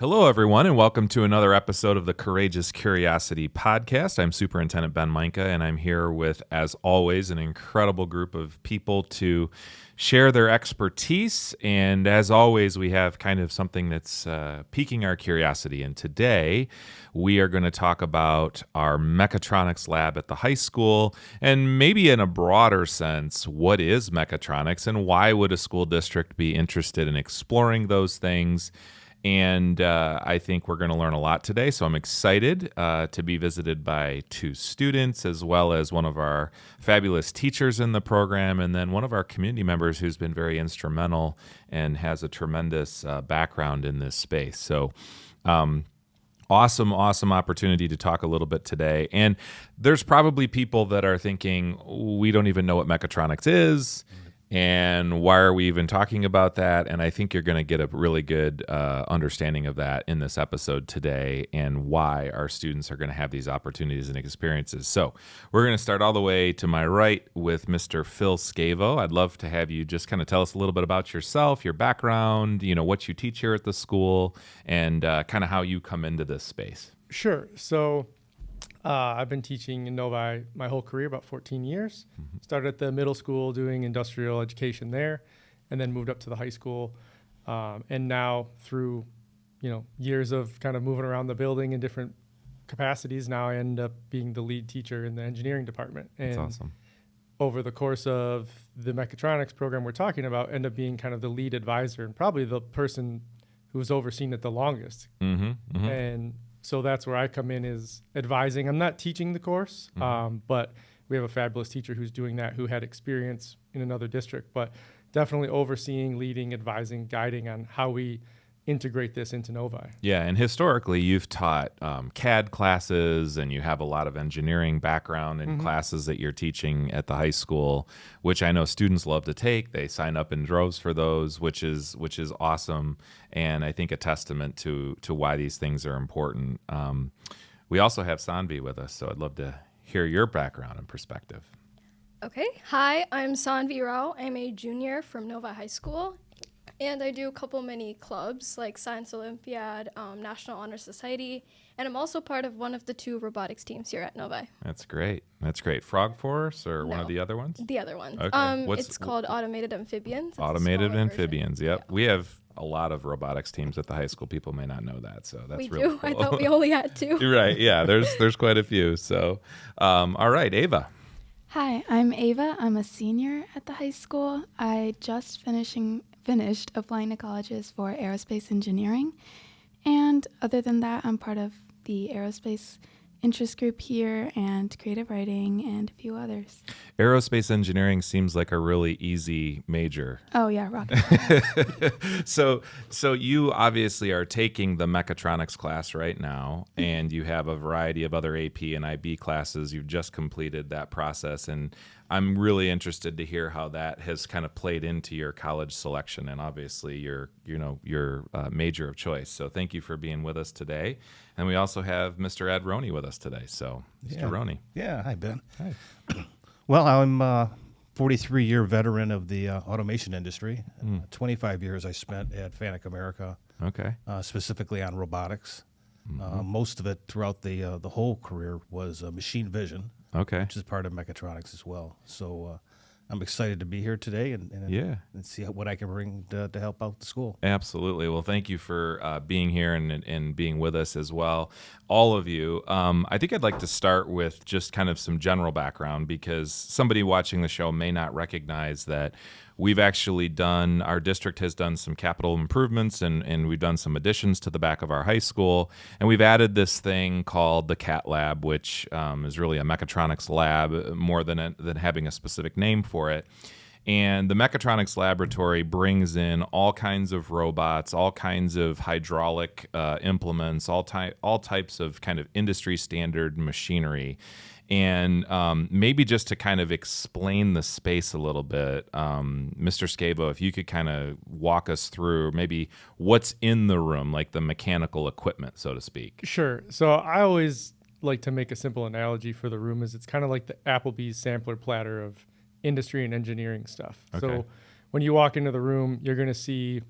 Hello, everyone, and welcome to another episode of the Courageous Curiosity podcast. I'm Superintendent Ben Mainka, and I'm here with, as always, an incredible group of people to share their expertise. And as always, we have kind of something that's piquing our curiosity. And today, we are going to talk about our mechatronics lab at the high school, and maybe in a broader sense, what is mechatronics and why would a school district be interested in exploring those things? And I think we're going to learn a lot today. So I'm excited to be visited by two students, as well as one of our fabulous teachers in the program, and then one of our community members who's been very instrumental and has a tremendous background in this space. So awesome opportunity to talk a little bit today. And there's probably people that are thinking, we don't even know what mechatronics is. And why are we even talking about that? And I think you're going to get a really good understanding of that in this episode today and why our students are going to have these opportunities and experiences. So we're going to start all the way to my right with Mr. Phil Scavo. I'd love to have you just kind of tell us a little bit about yourself, your background, what you teach here at the school, and kind of how you come into this space. Sure. So I've been teaching in Novi my whole career, about 14 years. Started at the middle school doing industrial education there, and then moved up to the high school. And now through, years of kind of moving around the building in different capacities, now I end up being the lead teacher in the engineering department. And That's awesome. over the course of the mechatronics program we're talking about, end up being kind of the lead advisor and probably the person who was overseen it the longest. And so that's where I come in, is advising. I'm not teaching the course, but we have a fabulous teacher who's doing that, who had experience in another district, but definitely overseeing, leading, advising, guiding on how we integrate this into Novi. Yeah, and historically, you've taught CAD classes, and you have a lot of engineering background in classes that you're teaching at the high school, which I know students love to take. They sign up in droves for those, which is awesome, and I think a testament to why these things are important. We also have Sanvi with us, so I'd love to hear your background and perspective. Okay. Hi, I'm Sanvi Rao. I'm a junior from Novi High School, and I do a couple mini clubs like Science Olympiad, National Honor Society, and I'm also part of one of the two robotics teams here at Novi. That's great. Frog Force or one No. of the other ones? The other one. Okay. It's called Automated Amphibians. It's a Automated smaller Amphibians. version. Yep. We have a lot of robotics teams at the high school. People may not know that, so that's We really do. cool. I thought we only had two. You're right. Yeah, there's quite a few. So, all right, Ava. Hi, I'm Ava. I'm a senior at the high school. I just finished applying to colleges for aerospace engineering. And other than that, I'm part of the aerospace interest group here and creative writing and a few others. Aerospace engineering seems like a really easy major. Oh, yeah, rocket. So you obviously are taking the mechatronics class right now, and you have a variety of other AP and IB classes. You've just completed that process, and I'm really interested to hear how that has kind of played into your college selection and obviously your major of choice. So thank you for being with us today. And we also have Mr. Ed Roney with us today. So Mr. Roney. Yeah, hi, Ben. Hi. Well, I'm a 43-year veteran of the automation industry. 25 years I spent at Fanuc America, Okay. specifically on robotics. Most of it throughout the whole career was machine vision, Okay. which is part of mechatronics as well. So I'm excited to be here today and see what I can bring to help out the school. Absolutely. Well, thank you for being here and being with us as well, all of you. I think I'd like to start with just kind of some general background, because somebody watching the show may not recognize that we've actually our district has done some capital improvements, and we've done some additions to the back of our high school. And we've added this thing called the CAT Lab, which is really a mechatronics lab more than having a specific name for it. And the mechatronics laboratory brings in all kinds of robots, all kinds of hydraulic implements, all types of kind of industry standard machinery. And maybe just to kind of explain the space a little bit, Mr. Scavo, if you could kind of walk us through maybe what's in the room, like the mechanical equipment, so to speak. Sure. So I always like to make a simple analogy for the room. Is it's kind of like the Applebee's sampler platter of industry and engineering stuff. Okay. So when you walk into the room, you're going to see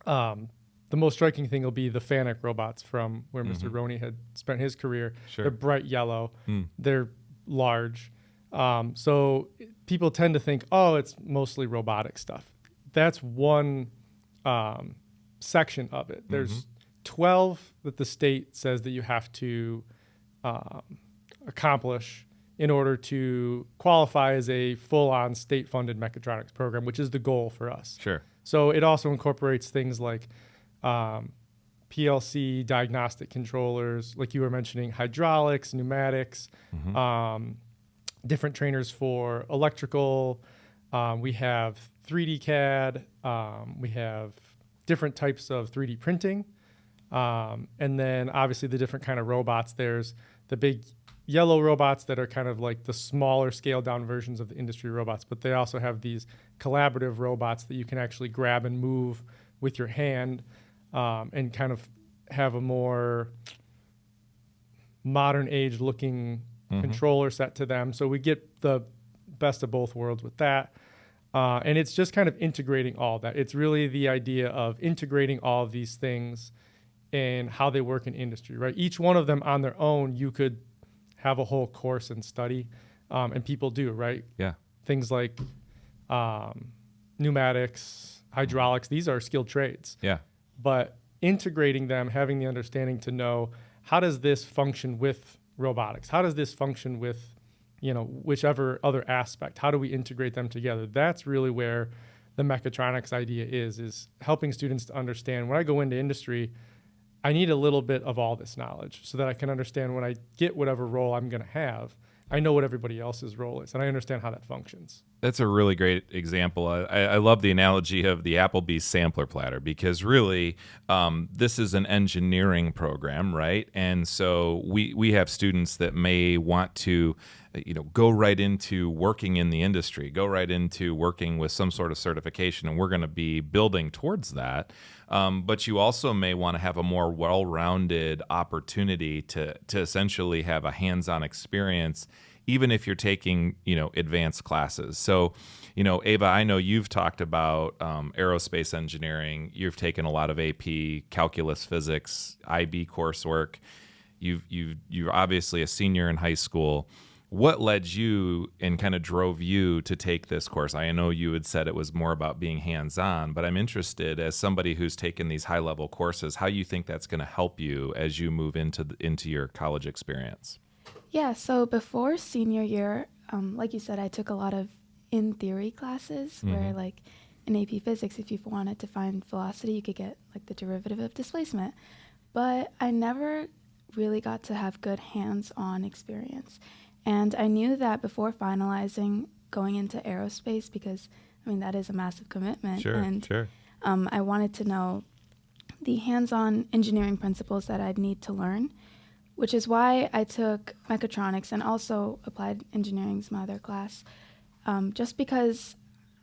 the the most striking thing will be the FANUC robots from where Mr. Roney had spent his career. Sure. They're bright yellow. They're large. So people tend to think, oh, it's mostly robotic stuff. That's one section of it. There's 12 that the state says that you have to accomplish in order to qualify as a full-on state-funded mechatronics program, which is the goal for us. Sure. So it also incorporates things like PLC diagnostic controllers, like you were mentioning, hydraulics, pneumatics, different trainers for electrical. We have 3D CAD. We have different types of 3D printing. And then obviously the different kind of robots. There's the big yellow robots that are kind of like the smaller scaled down versions of the industry robots, but they also have these collaborative robots that you can actually grab and move with your hand, and kind of have a more modern age looking controller set to them. So we get the best of both worlds with that. And it's just kind of integrating all that. It's really the idea of integrating all of these things and how they work in industry, right? Each one of them on their own, you could have a whole course and study, and people do, right? Yeah. Things like pneumatics, hydraulics, these are skilled trades. Yeah. But integrating them, having the understanding to know, how does this function with robotics? How does this function with, whichever other aspect? How do we integrate them together? That's really where the mechatronics idea is helping students to understand, when I go into industry, I need a little bit of all this knowledge so that I can understand when I get whatever role I'm going to have, I know what everybody else's role is, and I understand how that functions. That's a really great example. I love the analogy of the Applebee's sampler platter, because really this is an engineering program, right? And so we have students that may want to go right into working in the industry, go right into working with some sort of certification, and we're going to be building towards that. But you also may want to have a more well-rounded opportunity to essentially have a hands-on experience, even if you're taking, advanced classes. So, Ava, I know you've talked about aerospace engineering. You've taken a lot of AP, calculus, physics, IB coursework. You're obviously a senior in high school. What led you and kind of drove you to take this course? I know you had said it was more about being hands-on, but I'm interested, as somebody who's taken these high-level courses, how you think that's going to help you as you move into your college experience. Yeah, so before senior year, like you said, I took a lot of in-theory classes where, like, in AP Physics, if you wanted to find velocity, you could get, like, the derivative of displacement. But I never really got to have good hands-on experience. And I knew that before finalizing going into aerospace, because, that is a massive commitment. Sure. I wanted to know the hands-on engineering principles that I'd need to learn, which is why I took mechatronics and also applied engineering as my other class, just because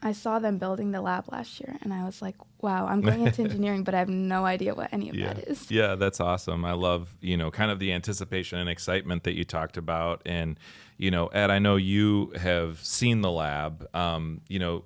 I saw them building the lab last year, and I was like, wow, I'm going into engineering, but I have no idea what any of that is. Yeah, that's awesome. I love, kind of the anticipation and excitement that you talked about. And, Ed, I know you have seen the lab. I know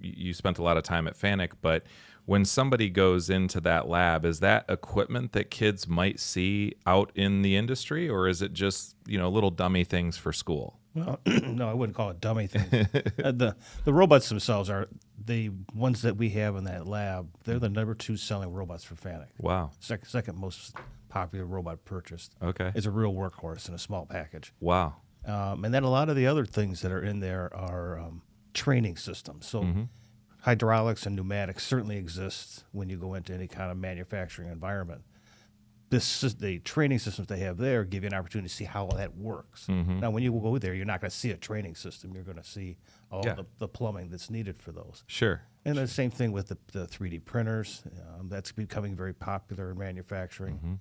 you spent a lot of time at FANUC, but when somebody goes into that lab, is that equipment that kids might see out in the industry, or is it just, little dummy things for school? Well, no, I wouldn't call it dummy things. The robots themselves are the ones that we have in that lab. They're the number 2 selling robots for FANUC. Wow. Second most popular robot purchased. Okay. It's a real workhorse in a small package. Wow. And then a lot of the other things that are in there are training systems. So hydraulics and pneumatics certainly exist when you go into any kind of manufacturing environment. The training systems they have there give you an opportunity to see how that works. Now, when you go there, you're not going to see a training system. You're going to see all the plumbing that's needed for those. Sure. And the same thing with the 3D printers. That's becoming very popular in manufacturing.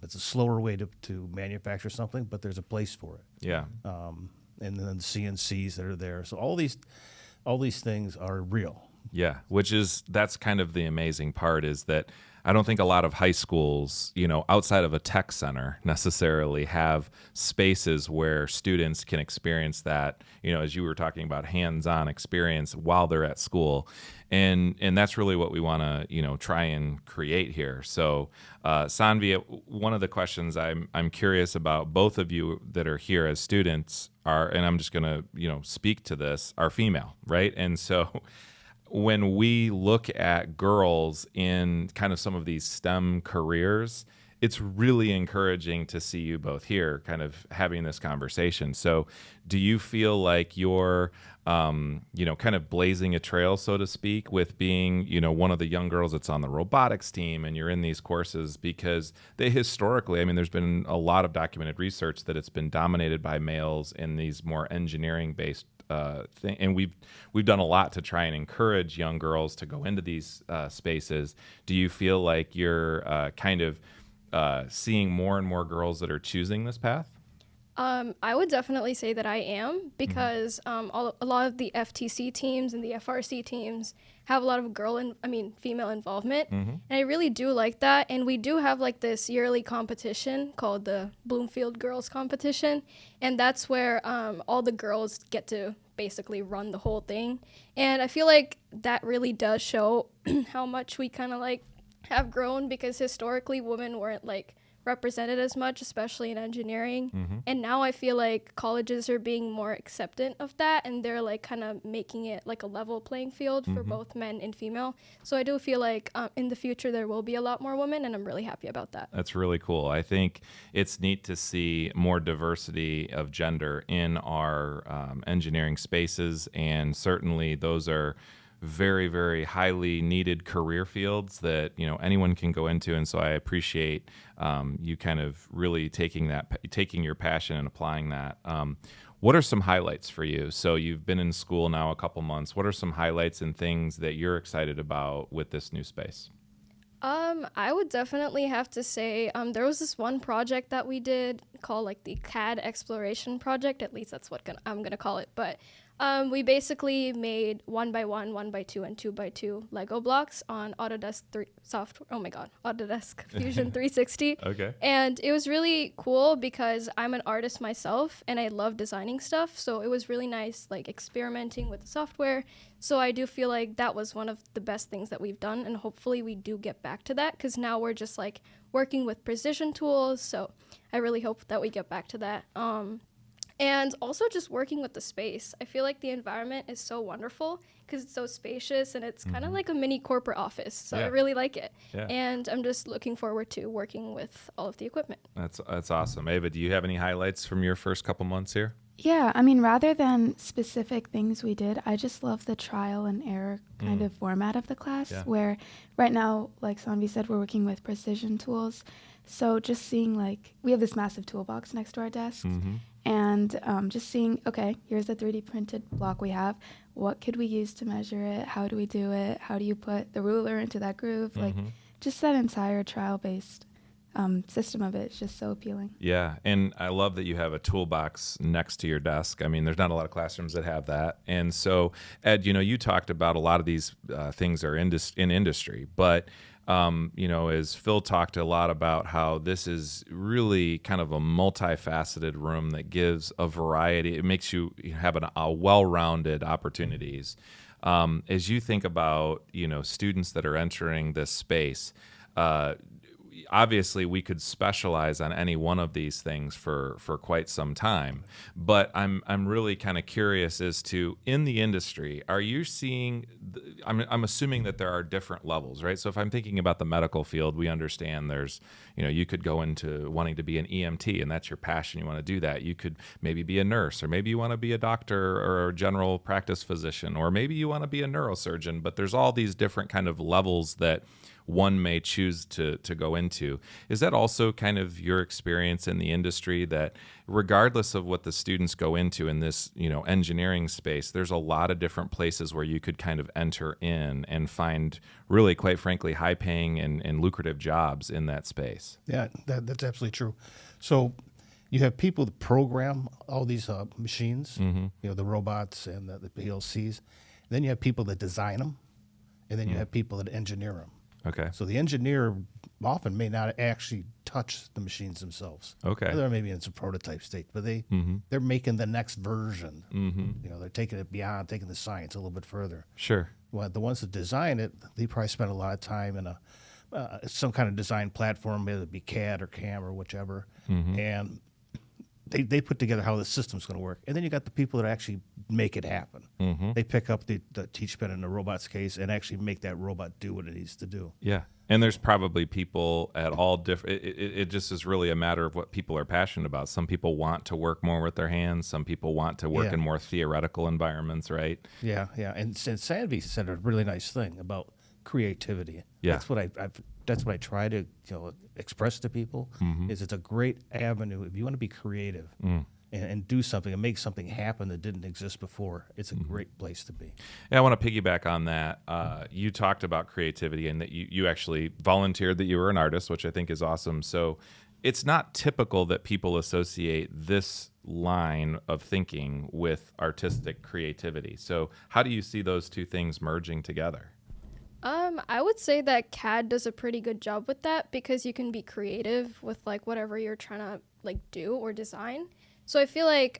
It's a slower way to manufacture something, but there's a place for it. Yeah. And then the CNCs that are there. So all these things are real. Yeah, that's kind of the amazing part, is that I don't think a lot of high schools, outside of a tech center necessarily have spaces where students can experience that, as you were talking about, hands-on experience while they're at school. And that's really what we want to, try and create here. So, Sanvi, one of the questions I'm curious about, both of you that are here as students are, and I'm just going to, speak to this, are female, right? And so when we look at girls in kind of some of these STEM careers, it's really encouraging to see you both here kind of having this conversation. So do you feel like you're, kind of blazing a trail, so to speak, with being, one of the young girls that's on the robotics team and you're in these courses? Because they historically, there's been a lot of documented research that it's been dominated by males in these more engineering-based thing, and we've done a lot to try and encourage young girls to go into these spaces. Do you feel like you're kind of seeing more and more girls that are choosing this path? I would definitely say that I am, because a lot of the FTC teams and the FRC teams have a lot of female involvement, and I really do like that. And we do have like this yearly competition called the Bloomfield Girls Competition, and that's where all the girls get to basically run the whole thing. And I feel like that really does show how much we kind of like have grown, because historically women weren't like represented as much, especially in engineering. And now I feel like colleges are being more acceptant of that, and they're like kind of making it like a level playing field for both men and female. So I do feel like in the future there will be a lot more women, and I'm really happy about that. That's really cool. I think it's neat to see more diversity of gender in our engineering spaces, and certainly those are very, very highly needed career fields that anyone can go into. And so I appreciate you kind of really taking your passion and applying that. What are some highlights for you? So you've been in school now a couple months. What are some highlights and things that you're excited about with this new space? I would definitely have to say there was this one project that we did called like the CAD exploration project. At least that's what I'm going to call it. But we basically made 1x1, 1x2, and 2x2 Lego blocks on Autodesk Autodesk Fusion 360. Okay. And it was really cool because I'm an artist myself and I love designing stuff. So it was really nice like experimenting with the software. So I do feel like that was one of the best things that we've done, and hopefully we do get back to that, because now we're just like working with precision tools. So I really hope that we get back to that. And also just working with the space. I feel like the environment is so wonderful because it's so spacious, and it's kind of like a mini corporate office. So I really like it. Yeah. And I'm just looking forward to working with all of the equipment. That's awesome. Ava, do you have any highlights from your first couple months here? Yeah, rather than specific things we did, I just love the trial and error kind of format of the class, where right now, like Sanvi said, we're working with precision tools. So just seeing we have this massive toolbox next to our desks, and just seeing, okay, here's the 3D printed block we have. What could we use to measure it? How do we do it? How do you put the ruler into that groove? Just that entire trial-based system of it is just so appealing. Yeah, and I love that you have a toolbox next to your desk. There's not a lot of classrooms that have that. And so, Ed, you talked about a lot of these things are in industry, but as Phil talked a lot about how this is really kind of a multifaceted room that gives a variety. It makes you have a well-rounded opportunities. As you think about, students that are entering this space, obviously we could specialize on any one of these things for quite some time, but I'm really kind of curious as to, in the industry, are you seeing I'm assuming that there are different levels, right? So if I'm thinking about the medical field, we understand there's you could go into wanting to be an EMT, and that's your passion, you want to do that. You could maybe be a nurse, or maybe you want to be a doctor or a general practice physician, or maybe you want to be a neurosurgeon, but there's all these different kind of levels that one may choose to go into. Is that also kind of your experience in the industry, that regardless of what the students go into in this, engineering space, there's a lot of different places where you could kind of enter in and find really, quite frankly, high paying and lucrative jobs in that space? Yeah, that's absolutely true. So you have people that program all these machines, the robots and the PLCs. Then you have people that design them, and then you have people that engineer them. Okay. So the engineer often may not actually touch the machines themselves. Okay. They're maybe in some prototype state, but they're making the next version. You know, they're taking it beyond, taking the science a little bit further. Sure. Well, the ones that design it, they probably spend a lot of time in some kind of design platform, whether it be CAD or CAM or whichever, and they put together how the system's going to work. And then you got the people that actually make it happen. They pick up the teach pin in the robot's case and actually make that robot do what it needs to do. Yeah. And there's probably people at all different. It just is really a matter of what people are passionate about. Some people want to work more with their hands. Some people want to work in more theoretical environments, right? Yeah, yeah. And Sanvi said a really nice thing about creativity. Yeah. That's what I try to express to people. Is it's a great avenue if you want to be creative and do something and make something happen that didn't exist before. It's a great place to be. Yeah, I want to piggyback on that. You talked about creativity and that you actually volunteered that you were an artist, which I think is awesome. So it's not typical that people associate this line of thinking with artistic creativity. So how do you see those two things merging together? I would say that CAD does a pretty good job with that because you can be creative with like whatever you're trying to like do or design. So I feel like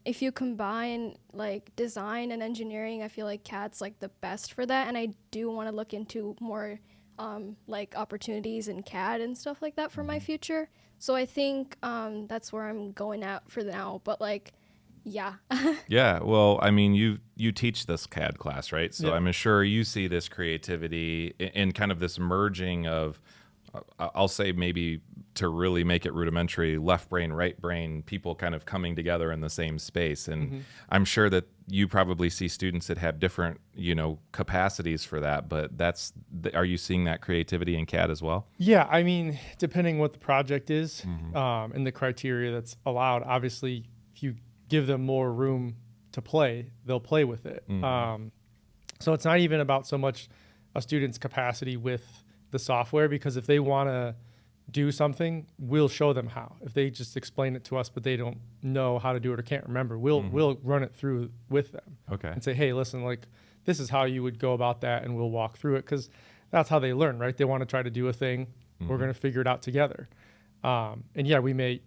if you combine like design and engineering, I feel like CAD's like the best for that. And I do want to look into more like opportunities in CAD and stuff like that for my future. So I think that's where I'm going at for now. But like, yeah. Yeah. Well, I mean, you teach this CAD class, right? So I'm sure you see this creativity in kind of this merging of, I'll say maybe to really make it rudimentary, left brain, right brain, people kind of coming together in the same space. And I'm sure that you probably see students that have different, capacities for that, but are you seeing that creativity in CAD as well? Yeah, I mean, depending what the project is and the criteria that's allowed, obviously, if you give them more room to play, they'll play with it. So it's not even about so much a student's capacity with the software, because if they want to do something, we'll show them how. If they just explain it to us, but they don't know how to do it or can't remember, we'll run it through with them. Okay. And say, hey, listen, like this is how you would go about that, and we'll walk through it, because that's how they learn, right? They want to try to do a thing. We're going to figure it out together. And yeah, we may,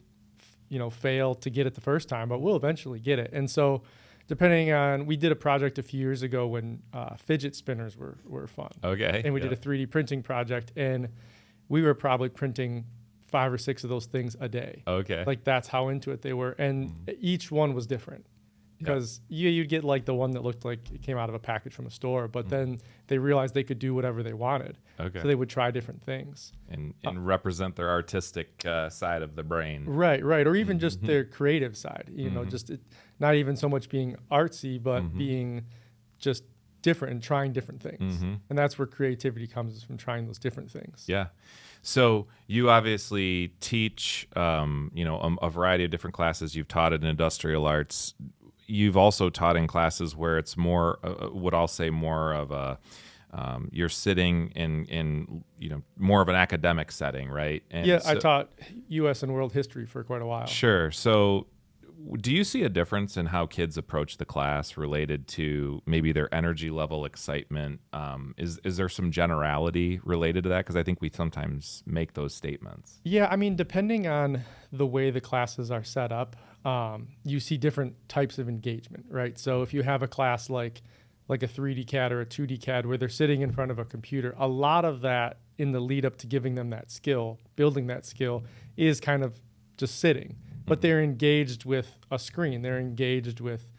fail to get it the first time, but we'll eventually get it. And so depending on, we did a project a few years ago when fidget spinners were fun. Okay. And we did a 3D printing project, and we were probably printing 5 or 6 of those things a day. Okay. Like that's how into it they were. And each one was different. Because you'd get like the one that looked like it came out of a package from a store, but then they realized they could do whatever they wanted. Okay. So they would try different things. And represent their artistic side of the brain. Right. Or even just their creative side, not even so much being artsy, but being just different and trying different things. And that's where creativity comes, is from trying those different things. Yeah. So you obviously teach, a variety of different classes. You've taught in industrial arts. You've also taught in classes where it's more, what I'll say, more of a, you're sitting in more of an academic setting, right? And I taught U.S. and world history for quite a while. Sure. So do you see a difference in how kids approach the class related to maybe their energy level, excitement? Is there some generality related to that? Because I think we sometimes make those statements. Yeah, I mean, depending on the way the classes are set up, you see different types of engagement, right? So if you have a class like a 3D CAD or a 2D CAD where they're sitting in front of a computer, a lot of that in the lead up to giving them that skill, building that skill, is kind of just sitting. But they're engaged with a screen. They're engaged with,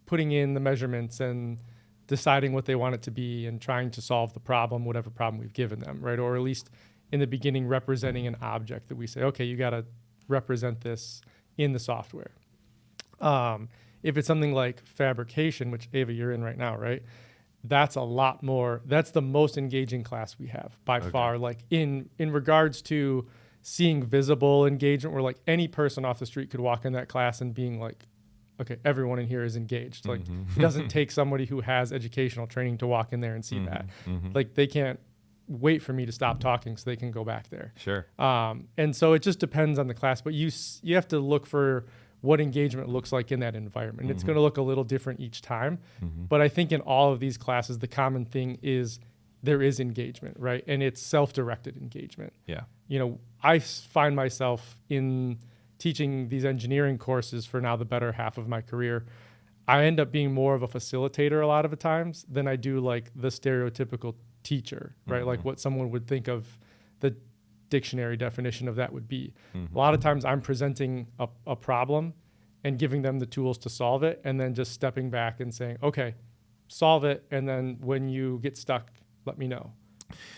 putting in the measurements and deciding what they want it to be and trying to solve the problem, whatever problem we've given them, right? Or at least in the beginning, representing an object that we say, okay, you got to represent this in the software. If it's something like fabrication, which Ava, you're in right now, right? That's a lot more, that's the most engaging class we have by far. Like in regards to seeing visible engagement, where like any person off the street could walk in that class and being like, okay, everyone in here is engaged. Like it doesn't take somebody who has educational training to walk in there and see that. Like they can't wait for me to stop talking so they can go back there. Sure. And so it just depends on the class, but you have to look for what engagement looks like in that environment. It's going to look a little different each time. But I think in all of these classes, the common thing is there is engagement, right? And it's self-directed engagement. Yeah. You know, I find myself in teaching these engineering courses for now the better half of my career. I end up being more of a facilitator a lot of the times than I do like the stereotypical teacher, right? Like what someone would think of the dictionary definition of that would be. A lot of times I'm presenting a problem and giving them the tools to solve it, and then just stepping back and saying, okay, solve it, and then when you get stuck, let me know.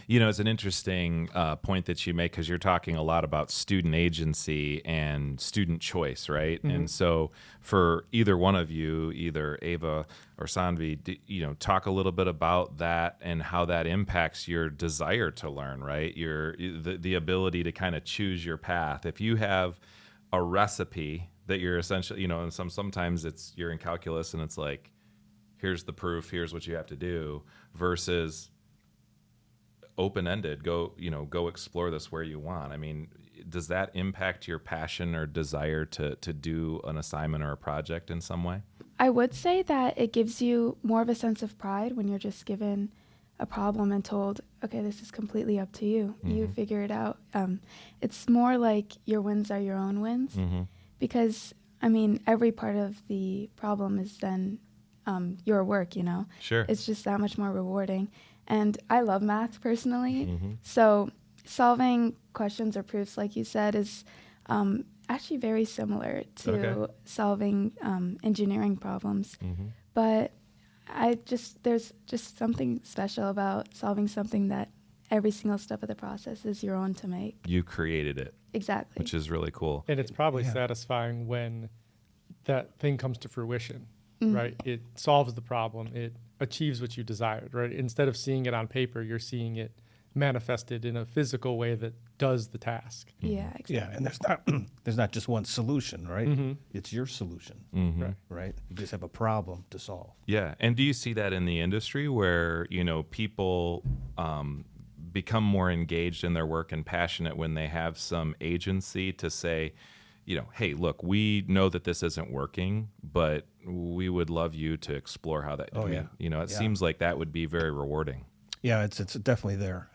You know, it's an interesting point that you make, because you're talking a lot about student agency and student choice, right? And so for either one of you, either Ava or Sanvi, you know, talk a little bit about that and how that impacts your desire to learn, right? The ability to kind of choose your path. If you have a recipe that you're essentially, you know, and sometimes you're in calculus and it's like, here's the proof, here's what you have to do, versus open-ended, go explore this where you want. I mean, does that impact your passion or desire to do an assignment or a project in some way? I would say that it gives you more of a sense of pride when you're just given a problem and told, okay, this is completely up to you. You figure it out. It's more like your wins are your own wins, because, I mean, every part of the problem is then your work, you know? Sure. It's just that much more rewarding. And I love math personally, so solving questions or proofs, like you said, is actually very similar to solving engineering problems. But there's just something special about solving something that every single step of the process is your own to make. You created it. Exactly. Which is really cool. And it's probably satisfying when that thing comes to fruition, right? It solves the problem. It achieves what you desired, right? Instead of seeing it on paper, you're seeing it manifested in a physical way that does the task. Yeah, exactly. Yeah, and there's not just one solution, right? It's your solution, right? You just have a problem to solve. Yeah. And do you see that in the industry where, you know, people become more engaged in their work and passionate when they have some agency to say, you know, hey, look, we know that this isn't working, but we would love you to explore how that. You know, it seems like that would be very rewarding. Yeah, it's definitely there.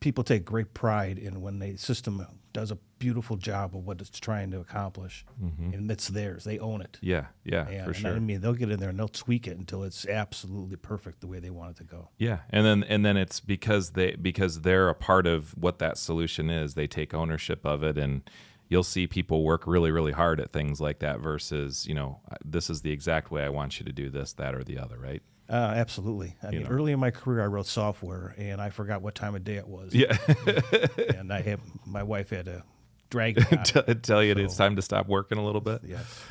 People take great pride in when the system does a beautiful job of what it's trying to accomplish, and it's theirs. They own it. Yeah, for And sure. I mean, they'll get in there and they'll tweak it until it's absolutely perfect the way they want it to go. Yeah, and then it's because they're a part of what that solution is. They take ownership of it, and you'll see people work really, really hard at things like that versus, you know, this is the exact way I want you to do this, that, or the other, right? Absolutely. I mean, early in my career, I wrote software, and I forgot what time of day it was. Yeah. And my wife had to drag me out. Tell you it's time to stop working a little bit. Yes.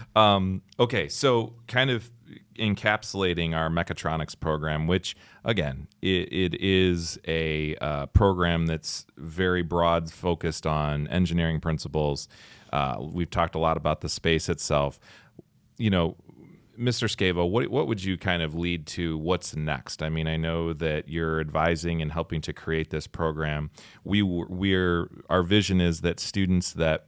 Okay, so kind of encapsulating our mechatronics program, which again, it is a program that's very broad, focused on engineering principles. We've talked a lot about the space itself. You know, Mr. Scavo, what would you kind of lead to what's next? I mean, I know that you're advising and helping to create this program. Our vision is that students that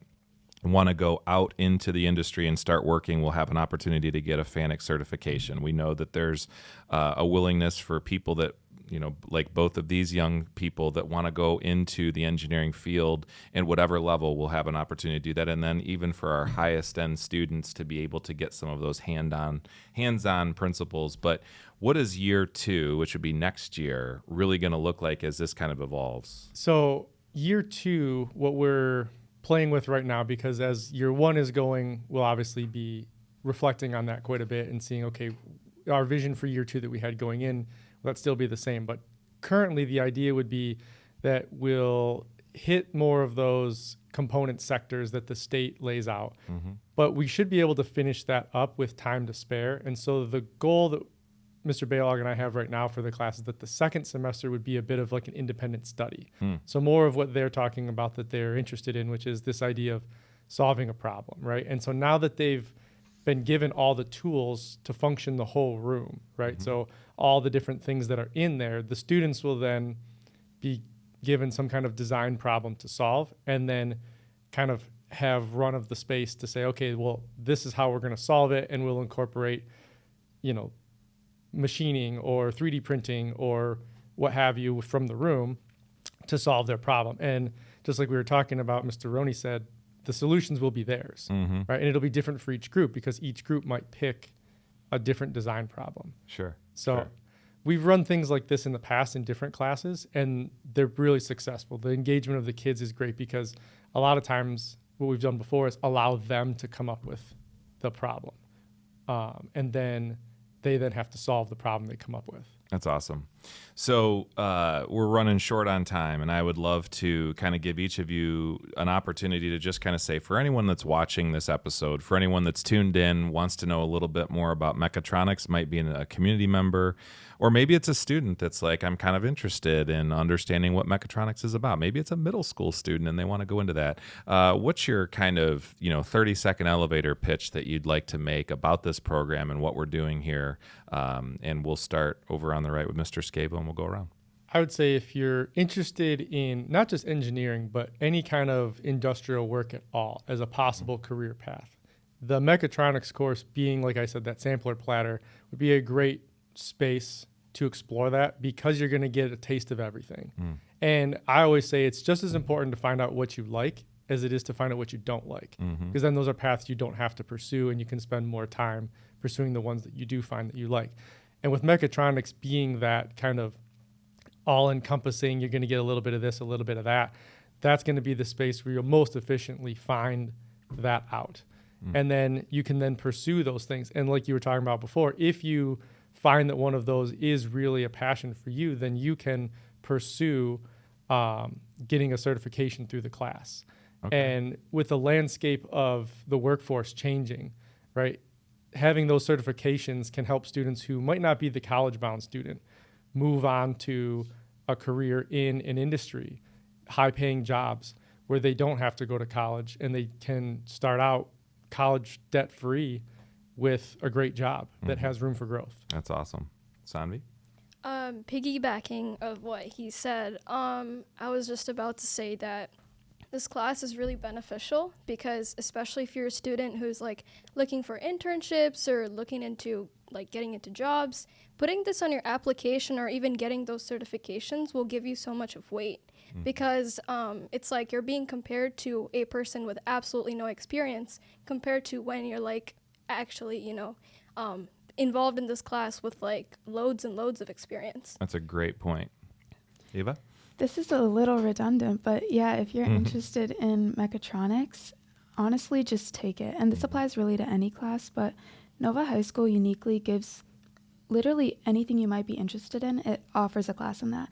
want to go out into the industry and start working will have an opportunity to get a FANUC certification. We know that there's a willingness for people that, you know, like both of these young people that want to go into the engineering field and whatever level will have an opportunity to do that. And then even for our highest end students to be able to get some of those hands-on principles. But what is year 2, which would be next year, really going to look like as this kind of evolves? So year 2, what we're playing with right now, because as year 1 is going, we'll obviously be reflecting on that quite a bit and seeing, okay, our vision for year 2 that we had going in, will that still be the same? But currently the idea would be that we'll hit more of those component sectors that the state lays out. But we should be able to finish that up with time to spare. And so the goal that Mr. Baylog and I have right now for the class is that the second semester would be a bit of like an independent study. So more of what they're talking about that they're interested in, which is this idea of solving a problem, right? And so now that they've been given all the tools to function the whole room, right? So all the different things that are in there, the students will then be given some kind of design problem to solve, and then kind of have run of the space to say, okay, well, this is how we're going to solve it, and we'll incorporate, you know, machining or 3D printing or what have you from the room to solve their problem. And just like we were talking about, Mr. Roney said, the solutions will be theirs, right? And it'll be different for each group because each group might pick a different design problem. Sure. So sure. we've run things like this in the past in different classes, and they're really successful. The engagement of the kids is great because a lot of times what we've done before is allow them to come up with the problem. And then they then have to solve the problem they come up with. That's awesome. So we're running short on time, and I would love to kind of give each of you an opportunity to just kind of say, for anyone that's watching this episode, for anyone that's tuned in, wants to know a little bit more about mechatronics, might be a community member, or maybe it's a student that's like, I'm kind of interested in understanding what mechatronics is about. Maybe it's a middle school student and they want to go into that. What's your kind of 30-second elevator pitch that you'd like to make about this program and what we're doing here? And we'll start over on the right with Mr. Scavo, and we'll go around. I would say if you're interested in not just engineering, but any kind of industrial work at all as a possible career path, the mechatronics course, being, like I said, that sampler platter, would be a great space to explore that because you're going to get a taste of everything. And I always say it's just as important to find out what you like as it is to find out what you don't like, because then those are paths you don't have to pursue, and you can spend more time pursuing the ones that you do find that you like. And with mechatronics being that kind of all-encompassing, you're going to get a little bit of this, a little bit of that, that's going to be the space where you'll most efficiently find that out. And then you can then pursue those things. And like you were talking about before, if you find that one of those is really a passion for you, then you can pursue getting a certification through the class. Okay. And with the landscape of the workforce changing, right, having those certifications can help students who might not be the college-bound student move on to a career in an industry, high-paying jobs where they don't have to go to college and they can start out college debt-free with a great job that has room for growth. That's awesome. Sanvi? Piggybacking of what he said, I was just about to say that this class is really beneficial because especially if you're a student who's like looking for internships or looking into like getting into jobs, putting this on your application or even getting those certifications will give you so much of weight because it's like you're being compared to a person with absolutely no experience compared to when you're like actually, involved in this class with like loads and loads of experience. That's a great point. Eva? This is a little redundant, but yeah, if you're interested in mechatronics, honestly, just take it. And this applies really to any class, but Novi High School uniquely gives literally anything you might be interested in. It offers a class in that.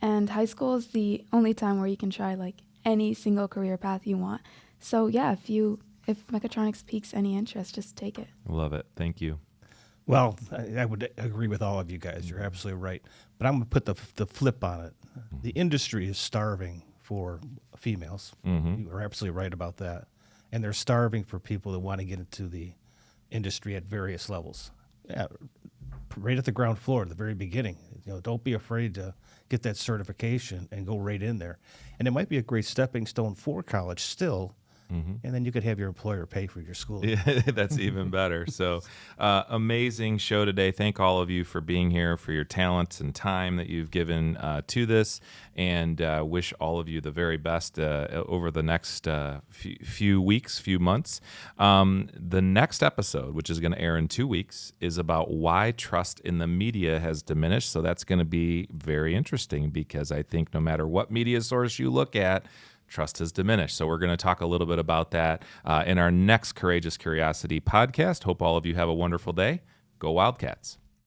And high school is the only time where you can try like any single career path you want. So yeah, if mechatronics piques any interest, just take it. Love it. Thank you. Well, I would agree with all of you guys. You're absolutely right. But I'm going to put the flip on it. The industry is starving for females. You are absolutely right about that. And they're starving for people that want to get into the industry at various levels. Yeah, right at the ground floor, at the very beginning. Don't be afraid to get that certification and go right in there. And it might be a great stepping stone for college still. And then you could have your employer pay for your school. Yeah, that's even better. So amazing show today. Thank all of you for being here, for your talents and time that you've given to this, and wish all of you the very best over the next few weeks, few months. The next episode, which is going to air in 2 weeks, is about why trust in the media has diminished. So that's going to be very interesting because I think no matter what media source you look at, trust has diminished. So we're going to talk a little bit about that in our next Courageous Curiosity podcast. Hope all of you have a wonderful day. Go Wildcats.